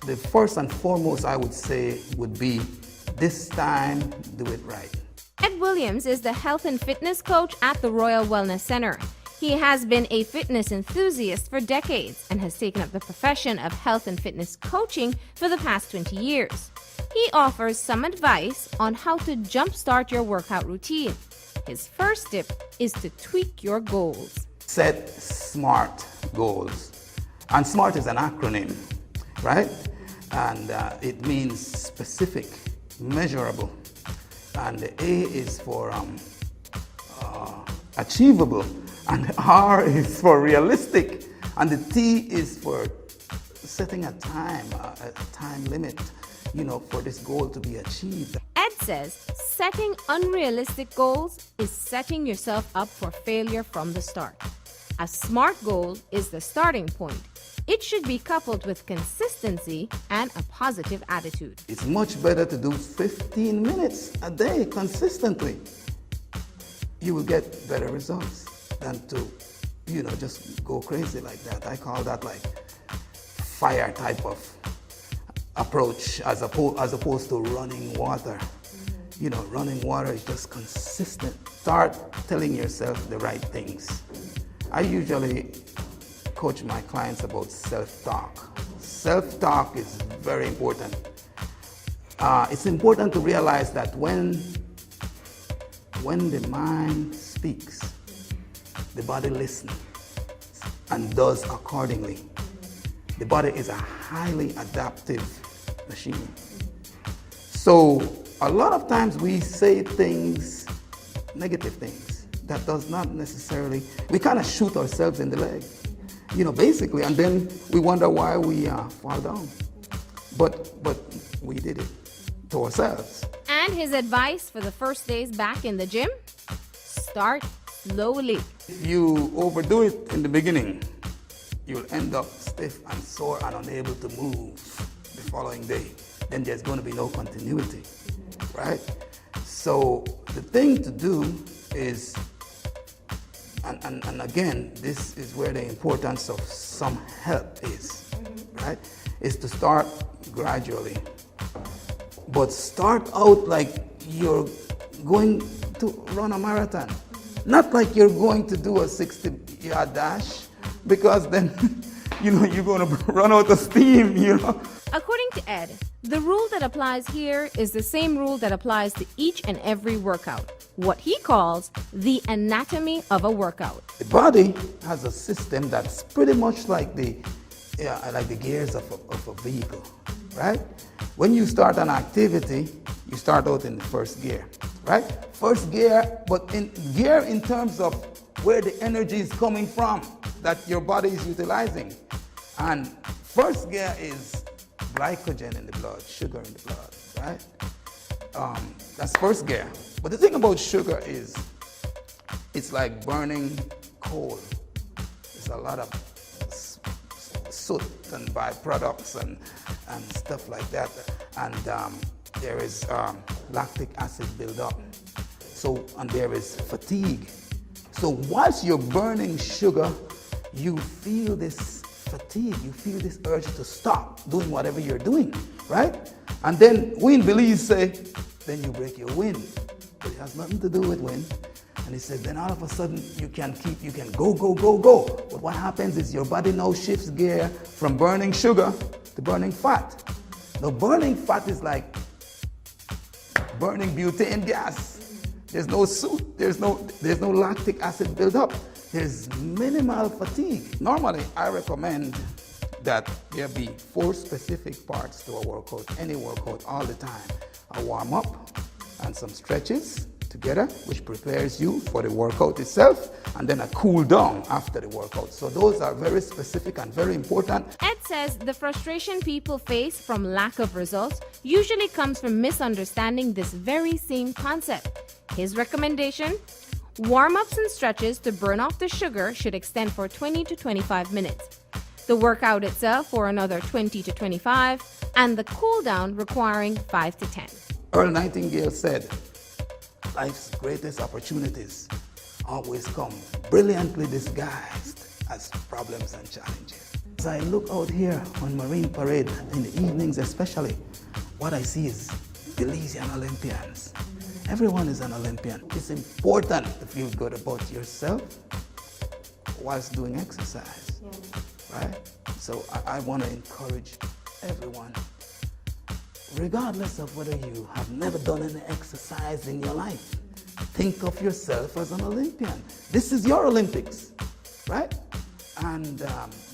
The first and foremost I would say would be this time, do it right. Ed Williams is the health and fitness coach at the Royal Wellness Center. He has been a fitness enthusiast for decades and has taken up the profession of health and fitness coaching for the past 20 years. He offers some advice on how to jumpstart your workout routine. His first tip is to tweak your goals. Set SMART goals. And SMART is an acronym, right? And it means specific, measurable. And the A is for achievable. And the R is for realistic. And the T is for setting a time limit, for this goal to be achieved. Ed says setting unrealistic goals is setting yourself up for failure from the start. A SMART goal is the starting point. It should be coupled with consistency and a positive attitude. It's much better to do 15 minutes a day consistently. You will get better results than to, just go crazy like that. I call that like fire type of approach as opposed to running water. Running water is just consistent. Start telling yourself the right things. I usually coach my clients about self-talk. Self-talk is very important. It's important to realize that when the mind speaks, the body listens and does accordingly. The body is a highly adaptive machine. So a lot of times we say things, negative things, that does not necessarily, we kind of shoot ourselves in the leg, basically, and then we wonder why we fall down. But we did it to ourselves. And his advice for the first days back in the gym? Start slowly. If you overdo it in the beginning, you'll end up stiff and sore and unable to move the following day. Then there's going to be no continuity, right? So the thing to do is, and again, this is where the importance of some help is, right? Is to start gradually. But start out like you're going to run a marathon. Not like you're going to do a 60-yard dash, because then, you're going to run out of steam, According to Ed, the rule that applies here is the same rule that applies to each and every workout, what he calls the anatomy of a workout. The body has a system that's pretty much like the gears of a vehicle, right? When you start an activity, you start out in the first gear, right? First gear, but in gear in terms of where the energy is coming from that your body is utilizing. And first gear is glycogen in the blood, sugar in the blood, right? That's first gear. But the thing about sugar is it's like burning coal. There's a lot of soot and byproducts and stuff like that. And there is lactic acid buildup. And there is fatigue. So whilst you're burning sugar, you feel this fatigue, you feel this urge to stop doing whatever you're doing, right? And then wind Belize say, then you break your wind. But it has nothing to do with wind. And he says, then all of a sudden you can go. But what happens is your body now shifts gear from burning sugar to burning fat. Now burning fat is like burning butane gas. There's no soot, there's no lactic acid buildup. There's minimal fatigue. Normally, I recommend that there be 4 specific parts to a workout, any workout, all the time. A warm-up and some stretches together, which prepares you for the workout itself, and then a cool down after the workout. So those are very specific and very important. Ed says the frustration people face from lack of results usually comes from misunderstanding this very same concept. His recommendation: warm-ups and stretches to burn off the sugar should extend for 20 to 25 minutes. The workout itself for another 20 to 25, and the cool down requiring 5 to 10. Earl Nightingale said, life's greatest opportunities always come brilliantly disguised as problems and challenges. as I look out here on Marine Parade in the evenings especially, what I see is Belizean Olympians. Everyone is an Olympian. It's important to feel good about yourself whilst doing exercise, right? So I want to encourage everyone, regardless of whether you have never done any exercise in your life, think of yourself as an Olympian. This is your Olympics, right? And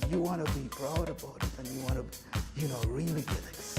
you want to be proud about it, and you want to, really get excited